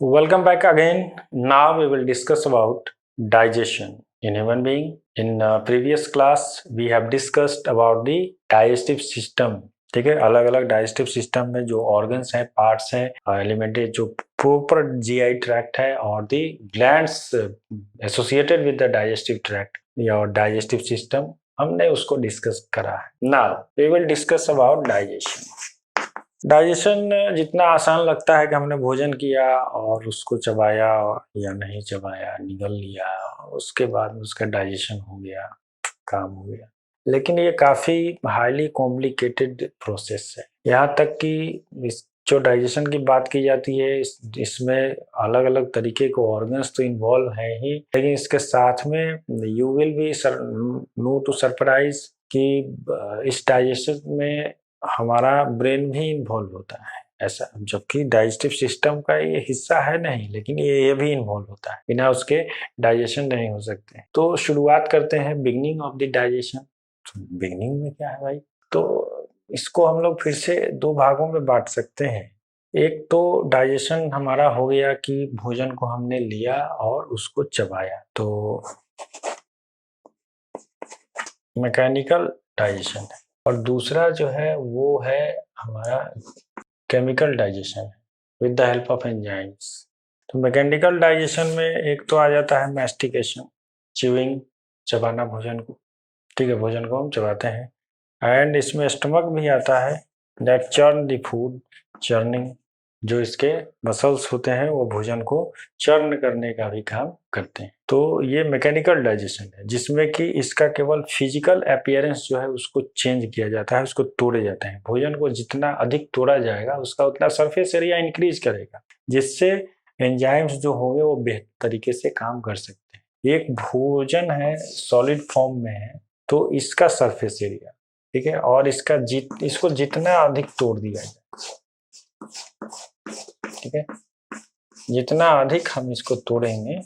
Welcome back again. Now we will discuss about digestion in human being. In previous class we have discussed about the digestive system. ठीक है, अलग अलग digestive system में जो organs हैं, parts हैं, elementary जो प्रॉपर जीआई ट्रैक्ट है और the glands associated with the digestive tract या डाइजेस्टिव सिस्टम, हमने उसको डिस्कस करा है. Now we will discuss about digestion. Digestion जितना आसान लगता है कि हमने भोजन किया और उसको चबाया या नहीं चबाया, निगल लिया, उसके बाद उसका डाइजेशन हो गया, काम हो गया, लेकिन ये काफी हाईली कॉम्प्लिकेटेड प्रोसेस है. यहाँ तक कि जो डाइजेशन की बात की जाती है इसमें अलग अलग तरीके के ऑर्गन्स तो इन्वॉल्व हैं ही, लेकिन इसके साथ में you will be no to surprise कि इस डाइजेशन में हमारा ब्रेन भी इन्वॉल्व होता है. ऐसा, जबकि डाइजेस्टिव सिस्टम का ये हिस्सा है नहीं, लेकिन ये भी इन्वॉल्व होता है. बिना उसके डाइजेशन नहीं हो सकते. तो शुरुआत करते हैं beginning of the digestion. Beginning में क्या है भाई? तो इसको हम लोग फिर से दो भागों में बांट सकते हैं. एक तो डाइजेशन हमारा हो गया कि भोजन को हमने लिया और उसको चबाया, तो मैकेनिकल डाइजेशन है. और दूसरा जो है वो है हमारा chemical digestion with the help of enzymes. तो मैकेनिकल डाइजेशन में एक तो आ जाता है मैस्टिकेशन, च्यूइंग, चबाना भोजन को. ठीक है, भोजन को हम चबाते हैं. एंड इसमें स्टमक भी आता है, that churn the food, churning, जो इसके मसल्स होते हैं वो भोजन को चर्न करने का भी काम करते हैं. तो ये मैकेनिकल डाइजेशन है जिसमें कि इसका केवल फिजिकल अपीयरेंस जो है उसको चेंज किया जाता है, उसको तोड़े जाते हैं. भोजन को जितना अधिक तोड़ा जाएगा उसका उतना सरफेस एरिया इंक्रीज करेगा, जिससे एंजाइम्स जो होंगे वो बेहतर तरीके से काम कर सकते हैं. एक भोजन है सॉलिड फॉर्म में है तो इसका सरफेस एरिया, ठीक है, और इसको जितना अधिक तोड़ दिया जाए, ठीक है, जितना अधिक हम इसको तोड़ेंगे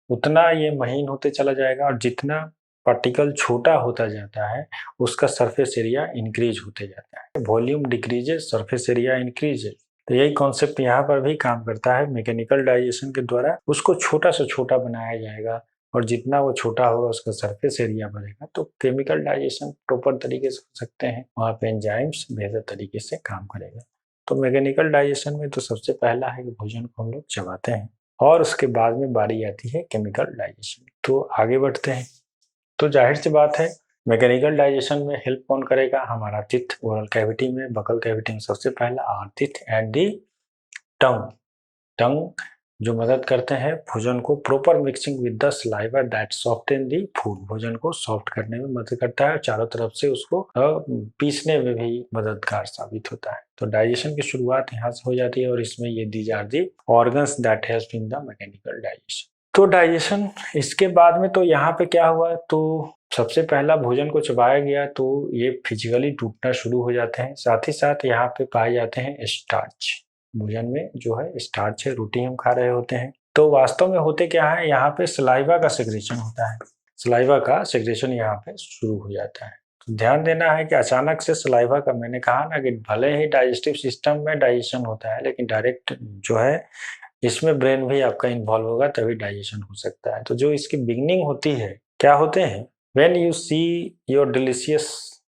उतना ये महीन होते चला जाएगा, और जितना पार्टिकल छोटा होता जाता है उसका सरफेस एरिया इंक्रीज होते जाता है. Volume decreases, surface area increases. तो यही कॉन्सेप्ट यहाँ पर भी काम करता है. मैकेनिकल डाइजेशन के द्वारा उसको छोटा से छोटा बनाया जाएगा, और जितना वो छोटा होगा उसका सरफेस एरिया बढ़ेगा. तो केमिकल डाइजेशन प्रॉपर तरीके से हो सकते हैं, वहाँ पे एंजाइम्स बेहतर तरीके से काम करेगा. तो मैकेनिकल डाइजेशन में तो सबसे पहला है कि भोजन को हम लोग चबाते हैं, और उसके बाद में बारी आती है केमिकल डाइजेशन. तो आगे बढ़ते हैं. तो जाहिर सी बात है मैकेनिकल डाइजेशन में हेल्प कौन करेगा? हमारा टीथ, ओरल कैविटी में, बकल कैविटी में सबसे पहला आर टीथ एंड दी टंग, जो मदद करते हैं भोजन को proper mixing with the saliva that soften the food. भोजन को सॉफ्ट करने में मदद करता है, चारों तरफ से उसको पीसने में भी मददगार साबित होता है. तो डाइजेशन की शुरुआत यहाँ से हो जाती है, और इसमें ये these are the organs that help in the mechanical digestion. तो डाइजेशन इसके बाद में तो यहाँ पे क्या हुआ, तो सबसे पहला भोजन को चबाया गया तो ये फिजिकली टूटना शुरू हो जाते हैं. साथ ही साथ यहाँ पे पाए जाते हैं स्टार्च. भोजन में जो है स्टार्च है, रोटी हम खा रहे होते हैं. तो वास्तव में होते क्या है, यहाँ पे सलाइवा का सेक्रेशन होता है. सलाइवा का सेक्रेशन यहाँ पे शुरू हो जाता है. तो ध्यान देना है कि अचानक से सलाइवा का, मैंने कहा ना कि भले ही डाइजेस्टिव सिस्टम में डाइजेशन होता है, लेकिन डायरेक्ट जो है इसमें ब्रेन भी आपका इन्वॉल्व होगा तभी डाइजेशन हो सकता है. तो जो इसकी बिगनिंग होती है, क्या होते हैं, when you see your delicious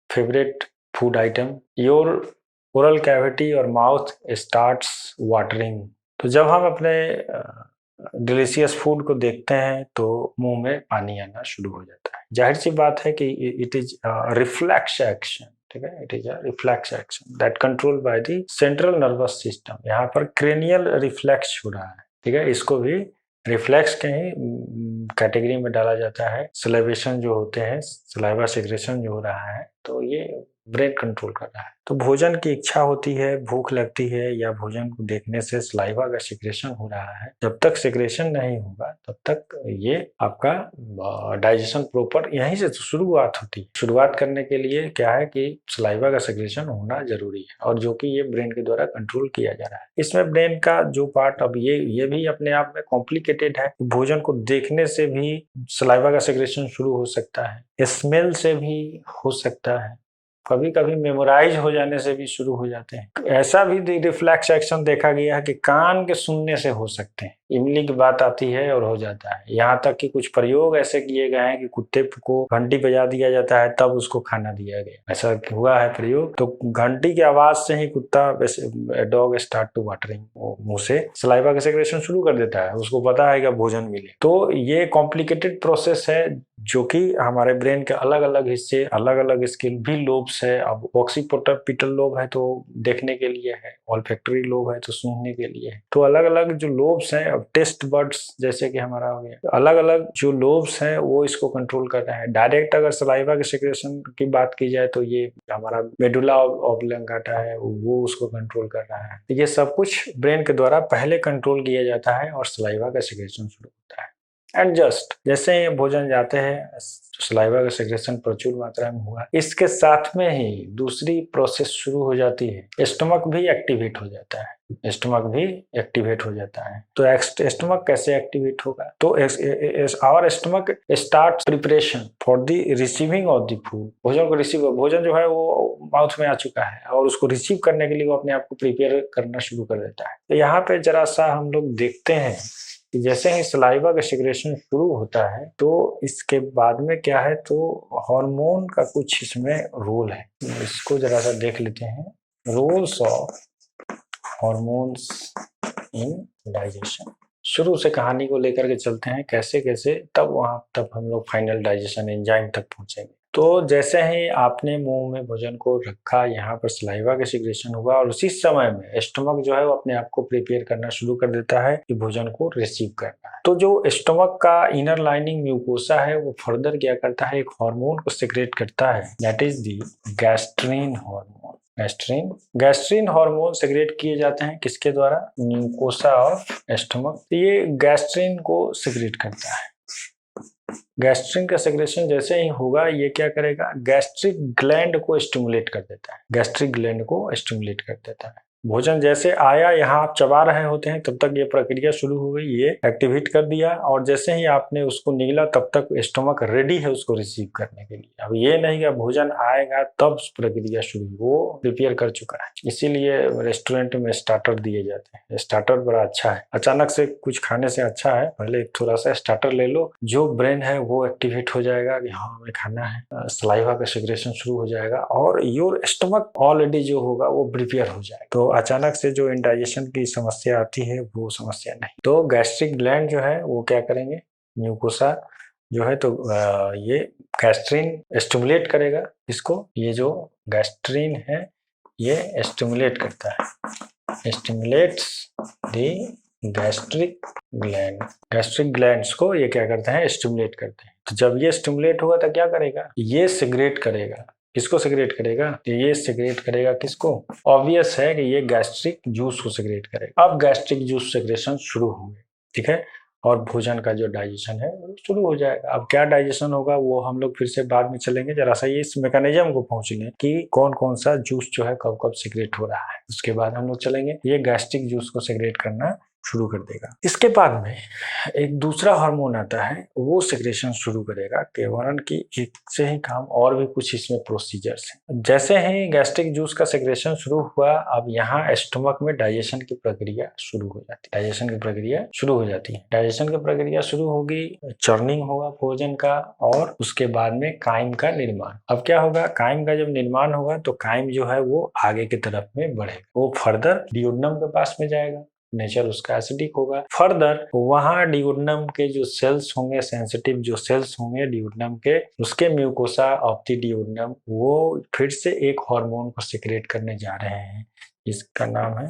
favourite food item, your oral cavity और माउथ स्टार्ट्स वाटरिंग. तो जब हम अपने डिलीशियस फूड को देखते हैं तो मुंह में पानी आना शुरू हो जाता है. जाहिर सी बात है कि इट इज रिफ्लेक्स एक्शन. ठीक है, it is a reflex action that control by the central nervous system. यहाँ पर क्रेनियल रिफ्लेक्स हो रहा है. ठीक है, इसको भी रिफ्लेक्स के ही कैटेगरी में डाला जाता है. सलाइवेशन जो होते हैं, सलाइवा सेक्रेशन जो हो रहा है, तो ये ब्रेन कंट्रोल कर रहा है. तो भोजन की इच्छा होती है, भूख लगती है, या भोजन को देखने से सलाइवा का सेक्रेशन हो रहा है. जब तक सेक्रेशन नहीं होगा तब तक ये आपका डाइजेशन प्रॉपर यहीं से शुरुआत होती है. शुरुआत करने के लिए क्या है कि सलाइवा का सेक्रेशन होना जरूरी है, और जो कि ये ब्रेन के द्वारा कंट्रोल किया जा रहा है. इसमें ब्रेन का जो पार्ट, अब ये भी अपने आप में कॉम्प्लिकेटेड है. भोजन को देखने से भी सलाइवा का सेक्रेशन शुरू हो सकता है, स्मेल से भी हो सकता है, कभी कभी मेमोराइज हो जाने से भी शुरू हो जाते हैं। ऐसा भी रिफ्लेक्स एक्शन देखा गया है कि कान के सुनने से हो सकते हैं, इमली की बात आती है और हो जाता है। यहाँ तक कि कुछ प्रयोग ऐसे किए गए हैं कि कुत्ते को घंटी बजा दिया जाता है तब उसको खाना दिया गया, ऐसा हुआ है प्रयोग। तो घंटी की आवाज से ही कुत्ता, डॉग स्टार्ट टू वाटरिंग, मुंह से सलाइवा का सेक्रेशन शुरू कर देता है, उसको पता है कि भोजन मिले। तो ये कॉम्प्लिकेटेड प्रोसेस है जो कि हमारे ब्रेन के अलग अलग हिस्से, अलग अलग स्किल भी लोब्स है। अब ऑक्सीपिटल लोब है तो देखने के लिए है, ऑल्फैक्टरी लोब है तो सूंघने के लिए है। तो अलग अलग जो लोब्स हैं, अब टेस्ट बर्ड्स जैसे कि हमारा हो गया, अलग अलग जो लोब्स हैं वो इसको कंट्रोल कर रहे हैं। डायरेक्ट अगर सलाइवा के सेक्रेशन की बात की जाए तो ये हमारा मेडुला ऑब्लांगाटा है वो उसको कंट्रोल कर रहा है। ये सब कुछ ब्रेन के द्वारा पहले कंट्रोल किया जाता है और सलाइवा का सेक्रेशन शुरू होता है। एंड जस्ट जैसे ही भोजन जाते हैं, सलाइवा का सेक्रेशन प्रचुर मात्रा में हुआ, इसके साथ में ही दूसरी प्रोसेस शुरू हो जाती है, स्टमक भी एक्टिवेट हो जाता है। स्टमक भी एक्टिवेट हो जाता है। तो स्टमक कैसे एक्टिवेट होगा? तो our stomach start preparation for the receiving of the food. भोजन को रिसीव, भोजन जो है वो माउथ में आ चुका है और उसको रिसीव करने के लिए वो अपने आप को प्रिपेयर करना शुरू कर देता है। तो यहाँ पे जरा सा हम लोग देखते हैं कि जैसे ही सलाइवा का सेक्रेशन शुरू होता है तो इसके बाद में क्या है, तो हार्मोन का कुछ इसमें रोल है। इसको जरा सा देख लेते हैं, roles of hormones in digestion. शुरू से कहानी को लेकर के चलते हैं कैसे कैसे, तब हम लोग फाइनल डाइजेशन एंजाइम तक पहुंचेंगे। तो जैसे ही आपने मुंह में भोजन को रखा, यहाँ पर सलाइवा का सिक्रेशन हुआ और उसी समय में स्टमक जो है वो अपने आप को प्रिपेयर करना शुरू कर देता है कि भोजन को रिसीव करना है। तो जो स्टमक का इनर लाइनिंग म्यूकोसा है वो फर्दर क्या करता है, एक हार्मोन को सिक्रेट करता है, that is the gastrin hormone. Gastrin hormone secrete किए जाते हैं किसके द्वारा? Mucosa of stomach. ये गैस्ट्रीन को सिक्रेट करता है। गैस्ट्रिन का सेक्रेशन जैसे ही होगा, ये क्या करेगा, गैस्ट्रिक ग्लैंड को स्टिमुलेट कर देता है, गैस्ट्रिक ग्लैंड को स्टिमुलेट कर देता है। भोजन जैसे आया, यहाँ आप चबा रहे होते हैं तब तक ये प्रक्रिया शुरू हो गई, ये एक्टिवेट कर दिया और जैसे ही आपने उसको निगला तब तक स्टमक रेडी है उसको रिसीव करने के लिए। अब ये नहीं कि भोजन आएगा तब प्रक्रिया शुरू, वो प्रिपेयर कर चुका है। इसीलिए रेस्टोरेंट में स्टार्टर दिए जाते हैं। स्टार्टर बड़ा अच्छा है, अचानक से कुछ खाने से अच्छा है पहले थोड़ा सा स्टार्टर ले लो, जो ब्रेन है वो एक्टिवेट हो जाएगा कि हाँ हमें खाना है, सलाइवा का सेक्रेशन शुरू हो जाएगा और योर स्टमक ऑलरेडी जो होगा वो प्रिपेयर हो जाएगा। तो अचानक से जो इंडाइजेशन की समस्या आती है वो समस्या नहीं। तो गैस्ट्रिक ग्लैंड जो है वो क्या करेंगे, म्यूकोसा जो है तो ये गैस्ट्रीन स्टिमुलेट करेगा इसको, ये जो गैस्ट्रीन है ये स्टिमुलेट करता है, stimulates the gastric gland. Gastric glands को ये क्या करते हैं, स्टिमुलेट करते हैं। तो जब ये स्टिमुलेट होगा तो क्या करेगा, ये सिगरेट करेगा। किसको सिगरेट करेगा, ये सिगरेट करेगा किसको, ऑब्वियस है कि ये गैस्ट्रिक जूस को सिगरेट करेगा। अब गैस्ट्रिक जूस सिगरेशन शुरू होंगे, ठीक है, और भोजन का जो डाइजेशन है वो शुरू हो जाएगा। अब क्या डाइजेशन होगा वो हम लोग फिर से बाद में चलेंगे, जरा सा ये इस मैकेनिज्म को पहुंचेंगे कि कौन कौन सा जूस जो है कब कब सिगरेट हो रहा है, उसके बाद हम लोग चलेंगे। ये गैस्ट्रिक जूस को सिगरेट करना शुरू कर देगा। इसके बाद में एक दूसरा हार्मोन आता है, वो सिक्रेशन शुरू करेगा केवलन की एक से ही काम, और भी कुछ इसमें प्रोसीजर्स हैं। जैसे ही गैस्ट्रिक जूस का सिक्रेशन शुरू हुआ, अब यहाँ स्टमक में डाइजेशन की प्रक्रिया शुरू हो जाती है। डाइजेशन की प्रक्रिया शुरू हो जाती है। डाइजेशन की प्रक्रिया शुरू होगी, चर्निंग होगा भोजन का और उसके बाद में काइम का निर्माण। अब क्या होगा, काइम का जब निर्माण होगा तो काइम जो है वो आगे की तरफ में बढ़ेगा, वो फर्दर डियोडनम के पास में जाएगा, नेचर उसका एसिडिक होगा। फर्दर वहां डियोडनम के जो सेल्स होंगे, सेंसिटिव जो सेल्स होंगे डियोडनम के, उसके म्यूकोसा ऑफ द डियोडनम वो फिर से एक हार्मोन को सिक्रेट करने जा रहे हैं, इसका नाम है,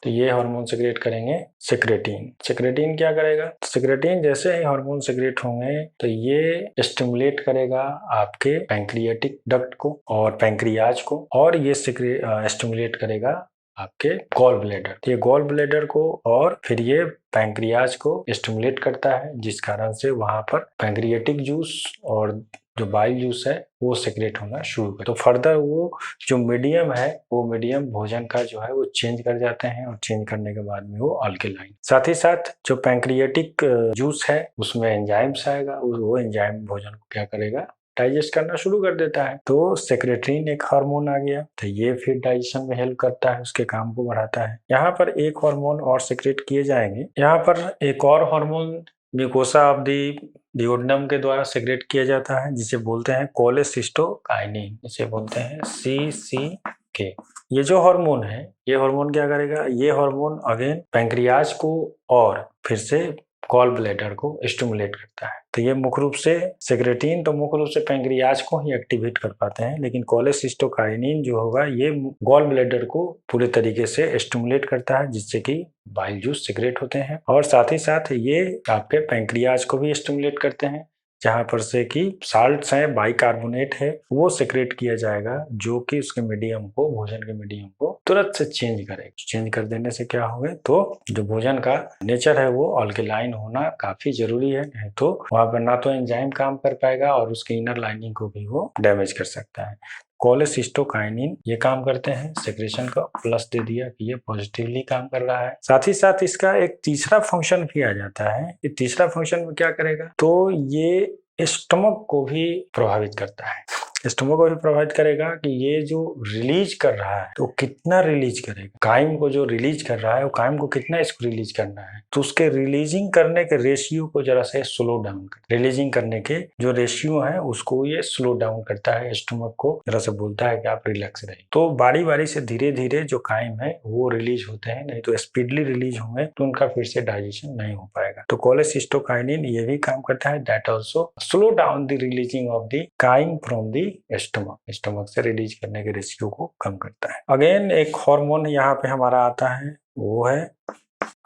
तो ये हार्मोन सिक्रेट करेंगे सिक्रेटिन। सिक्रेटिन क्या करेगा, सिक्रेटिन जैसे ही हार्मोन सिक्रेट होंगे तो ये स्टिमुलेट करेगा आपके पैंक्रियाटिक डक्ट को और पैंक्रियाज को, और ये स्टिमुलेट करेगा आपके गॉल ब्लैडर, ये गॉल ब्लैडर को और फिर ये पैंक्रियाज को स्टिमुलेट करता है, जिस कारण से वहां पर पैंक्रियाटिक जूस और जो बाइल जूस है वो सेक्रेट होना शुरू कर। तो फर्दर वो जो मीडियम है वो मीडियम भोजन का जो है वो चेंज कर जाते हैं और चेंज करने के बाद में वो अल्केलाइन। साथ ही साथ जो पैंक्रियाटिक जूस है उसमें एंजाइम्स आएगा, वो एंजाइम भोजन को क्या करेगा, डाइजेस्ट करना शुरू कर देता है। तो सेक्रेटरीन एक हार्मोन आ गया, तो ये फिर डाइजेशन में हेल्प करता है, उसके काम को बढ़ाता है। यहाँ पर एक हार्मोन और सेक्रेट किए जाएंगे। यहाँ पर एक और hormone mucosa of the duodenum के द्वारा सेक्रेट किया जाता है, जिसे बोलते हैं कोलेसिस्टोकाइनिन, इसे बोलते हैं CCK। ये जो हार्मोन है, ये हार्मोन क्या करेगा, ये हार्मोन अगेन पैंक्रियाज को और फिर से गॉल ब्लैडर को स्टिमुलेट करता है। तो ये मुख्य रूप से सेक्रेटिन तो मुख्य रूप से पैंक्रियाज को ही एक्टिवेट कर पाते हैं, लेकिन कोलेसिस्टोकाइनिन जो होगा ये गॉल ब्लैडर को पूरे तरीके से स्टिमुलेट करता है, जिससे कि बाइल जूस सेक्रेट होते हैं। और साथ ही साथ ये आपके पैंक्रियाज को भी स्टिमुलेट करते हैं, जहां पर से कि साल्ट्स हैं, बाइकार्बोनेट है, वो सेक्रेट किया जाएगा, जो कि उसके मीडियम को, भोजन के मीडियम को तुरंत से चेंज करेगा। चेंज कर देने से क्या होगा, तो जो भोजन का नेचर है वो अल्कलाइन होना काफी जरूरी है, नहीं तो वहां पर ना तो एंजाइम काम कर पाएगा और उसके इनर लाइनिंग को भी वो डैमेज कर सकता है। कोलेसिस्टोकाइनिन ये काम करते हैं, सेक्रेशन का प्लस दे दिया कि ये पॉजिटिवली काम कर रहा है। साथ ही साथ इसका एक तीसरा फंक्शन भी आ जाता है। ये तीसरा फंक्शन में क्या करेगा, तो ये स्टमक को भी प्रभावित करता है। स्टमक को भी प्रभावित करेगा कि ये जो रिलीज कर रहा है तो कितना रिलीज करेगा, काइम को जो रिलीज कर रहा है वो काइम को कितना इसको रिलीज करना है, तो उसके रिलीजिंग करने के रेशियो को जरा से स्लो डाउन कर, रिलीजिंग करने के जो रेशियो है उसको ये स्लो डाउन करता है, स्टमक को जरा से बोलता है कि आप रिलैक्स रहिए। तो बारी बारी से धीरे धीरे जो काइम है वो रिलीज होते हैं, नहीं तो स्पीडली रिलीज होंगे तो उनका फिर से डाइजेशन नहीं हो पाएगा। तो कोलेसिस्टोकाइनिन ये भी काम करता है, that also slow down the releasing of the chyme from the stomach से रिलीज करने के रेशियो को कम करता है। अगेन एक हार्मोन यहाँ पे हमारा आता है, वो है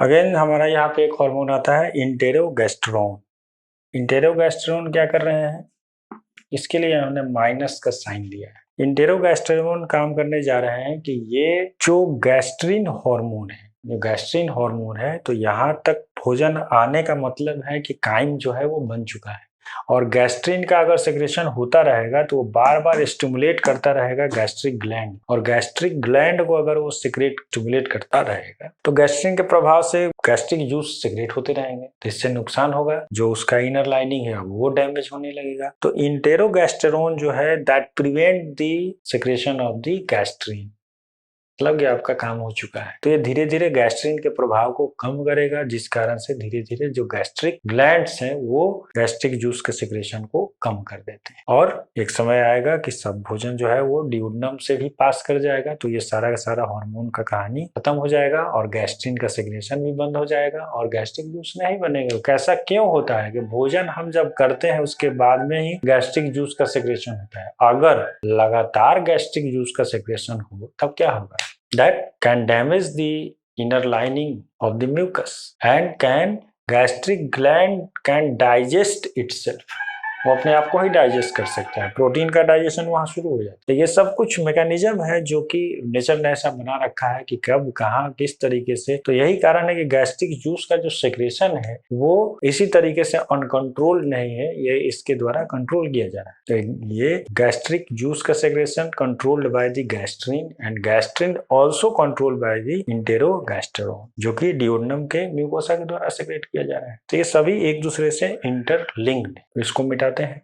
अगेन हमारा यहाँ पे एक हार्मोन आता है इंटेरोगेस्टेरोन। इंटेरोगेस्टेरोन क्या कर रहे हैं, इसके लिए हमने माइनस का साइन दिया है। इंटेरोगेस्टेरोन काम करने जा रहे हैं कि ये जो गैस्ट्रिन हार्मोन है, जो गैस्ट्रिन हार्मोन है, तो यहाँ तक भोजन आने का मतलब है कि काइम जो है वो बन चुका है, और गैस्ट्रिन का अगर सेक्रेशन होता रहेगा तो वो बार बार स्टिमुलेट करता रहेगा गैस्ट्रिक ग्लैंड, और गैस्ट्रिक ग्लैंड को अगर वो स्टिमुलेट करता रहेगा तो गैस्ट्रिन के प्रभाव से गैस्ट्रिक जूस सेक्रेट होते रहेंगे, तो इससे नुकसान होगा, जो उसका इनर लाइनिंग है वो डैमेज होने लगेगा। तो इंटेरोगेस्टेरोन जो है that prevent the secretion of the gastrin, मतलब ये आपका काम हो चुका है। तो ये धीरे धीरे गैस्ट्रिन के प्रभाव को कम करेगा, जिस कारण से धीरे धीरे जो गैस्ट्रिक ग्लैंड्स हैं वो गैस्ट्रिक जूस के सेक्रेशन को कम कर देते हैं, और एक समय आएगा कि सब भोजन जो है वो डिओडनम से भी पास कर जाएगा, तो ये सारा का सारा हार्मोन का कहानी खत्म हो जाएगा और गैस्ट्रिन का सेक्रेशन भी बंद हो जाएगा और गैस्ट्रिक जूस नहीं बनेगा। कैसा क्यों होता है कि भोजन हम जब करते हैं उसके बाद में ही गैस्ट्रिक जूस का सेक्रेशन होता है। अगर लगातार गैस्ट्रिक जूस का सेक्रेशन हो तब क्या होगा, that can damage the inner lining of the mucus and gastric gland can digest itself, वो अपने आप को ही डाइजेस्ट कर सकता है, प्रोटीन का डाइजेशन वहां शुरू हो जाता है। ये सब कुछ मैकेनिज्म है जो कि नेचर ने ऐसा बना रखा है कि कब कहाँ किस तरीके से, तो यही कारण है कि गैस्ट्रिक जूस का जो सेक्रेशन है वो इसी तरीके से अनकंट्रोल नहीं है, ये इसके द्वारा कंट्रोल किया जा रहा है। तो ये गैस्ट्रिक जूस का secretion controlled by the gastrin and gastrin also controlled by the enterogastrone, जो कि डिओडनम के म्यूकोसा के द्वारा सेक्रेट किया जा रहा है। तो ये सभी एक दूसरे से इंटरलिंक्ड, इसको मिटाते हैं।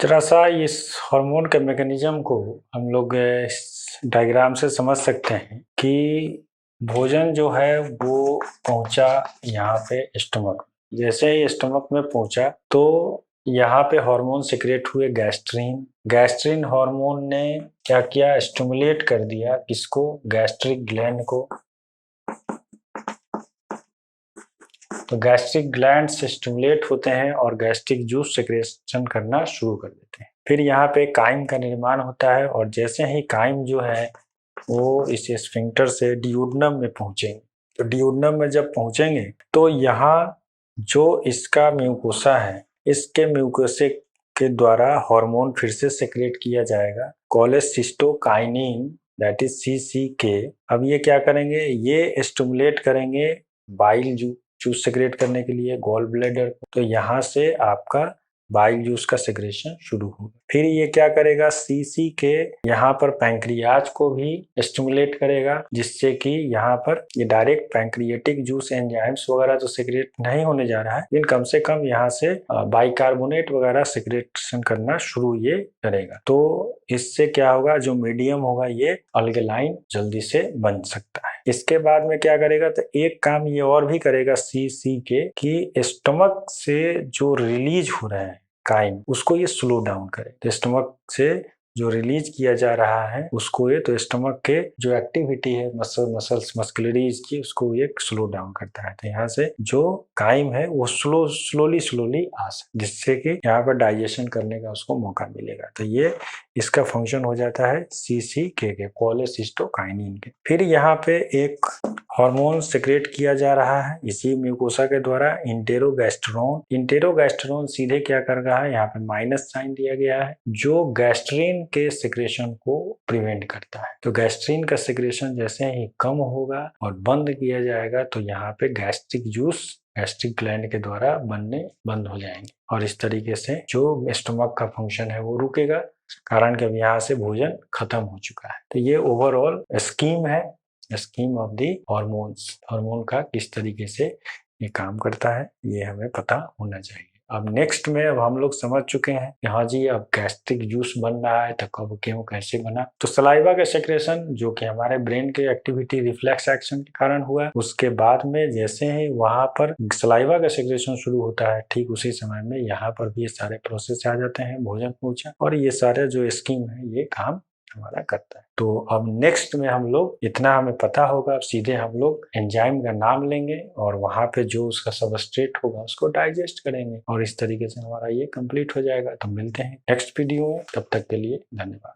जरा सा इस हार्मोन के मैकेनिज्म को हम लोग इस डायग्राम से समझ सकते हैं कि भोजन जो है वो पहुंचा यहाँ पे स्टमक, जैसे ही स्टमक में पहुंचा तो यहाँ पे हार्मोन सिक्रेट हुए गैस्ट्रिन, गैस्ट्रिन हार्मोन ने क्या किया, स्टिमुलेट कर दिया किसको, गैस्ट्रिक ग्लैंड को, तो गैस्ट्रिक ग्लैंड से स्टिमुलेट होते हैं और गैस्ट्रिक जूस सेक्रेशन करना शुरू कर देते हैं। फिर यहाँ पे काइम का निर्माण होता है, और जैसे ही काइम जो है वो इस स्फिंक्टर से डिओडनम में पहुंचेंगे, तो डिओडनम में जब पहुंचेंगे तो यहाँ जो इसका म्यूकोसा है, इसके म्यूकोसे के द्वारा हार्मोन फिर से सेक्रेट किया जाएगा, कोलेसिस्टोकाइनिन दैट इज CCK। अब ये क्या करेंगे, ये स्टिमुलेट करेंगे बाइल जूस सेक्रेट करने के लिए गॉल ब्लैडर, तो यहाँ से आपका बाइल जूस का सेक्रेशन शुरू होगा। फिर ये क्या करेगा, सीसी के यहाँ पर पैंक्रियाज को भी स्टिमुलेट करेगा, जिससे कि यहाँ पर ये डायरेक्ट पैंक्रियाटिक जूस एंजाइम्स वगैरह तो सिक्रेट नहीं होने जा रहा है, लेकिन कम से कम यहाँ से बाइकार्बोनेट वगैरह सिक्रेशन करना शुरू ये करेगा। तो इससे क्या होगा, जो मीडियम होगा ये अल्कलाइन जल्दी से बन सकता है। इसके बाद में क्या करेगा, तो एक काम ये और भी करेगा सीसी के कि स्टमक से जो रिलीज हो रहा है काइम, उसको ये स्लो डाउन करे। तो स्टमक से जो रिलीज किया जा रहा है उसको ये, तो स्टमक के जो एक्टिविटी है मसल्स मस्कुलरीज की, उसको ये स्लो डाउन करता है। तो यहाँ से जो काइम है वो स्लोली आ सकता, जिससे कि यहाँ पर डाइजेशन करने का उसको मौका मिलेगा। तो ये इसका फंक्शन हो जाता है सीसीके के, कोलेसिस्टोकाइनिन के। फिर यहाँ पे एक हार्मोन सिक्रेट किया जा रहा है इसी म्यूकोसा के द्वारा, इंटेरोगैस्टेरोन। इंटेरोगैस्टेरोन सीधे क्या कर रहा है, यहाँ पे माइनस साइन दिया गया है, जो गैस्ट्रीन के सिक्रेशन को प्रिवेंट करता है। तो गैस्ट्रीन का सिक्रेशन जैसे ही कम होगा और बंद किया जाएगा, तो यहाँ पे गैस्ट्रिक जूस गैस्ट्रिक ग्लैंड के द्वारा बनने बंद हो जाएंगे, और इस तरीके से जो स्टमक का फंक्शन है वो रुकेगा, कारण कि अब यहाँ से भोजन खत्म हो चुका है। तो ये ओवरऑल स्कीम है, scheme of the hormones, hormone का किस तरीके से ये काम करता है ये हमें पता होना चाहिए। अब नेक्स्ट में अब हम लोग समझ चुके हैं कि हाँ जी अब गैस्ट्रिक जूस बन रहा है, तो कब क्यों कैसे बना। तो सलाइवा का सेक्रेशन जो कि हमारे ब्रेन के एक्टिविटी रिफ्लेक्स एक्शन के कारण हुआ है, उसके बाद में जैसे ही वहां पर सलाइवा का सेक्रेशन शुरू होता है, ठीक उसी समय में यहाँ पर भी ये सारे प्रोसेस आ जाते हैं, भोजन पहुंचा, और ये सारे जो स्कीम है ये काम हमारा करता है। तो अब नेक्स्ट में हम लोग, इतना हमें पता होगा, अब सीधे हम लोग एंजाइम का नाम लेंगे और वहां पे जो उसका सबस्ट्रेट होगा उसको डाइजेस्ट करेंगे, और इस तरीके से हमारा ये कंप्लीट हो जाएगा। तो मिलते हैं नेक्स्ट वीडियो में, तब तक के लिए धन्यवाद।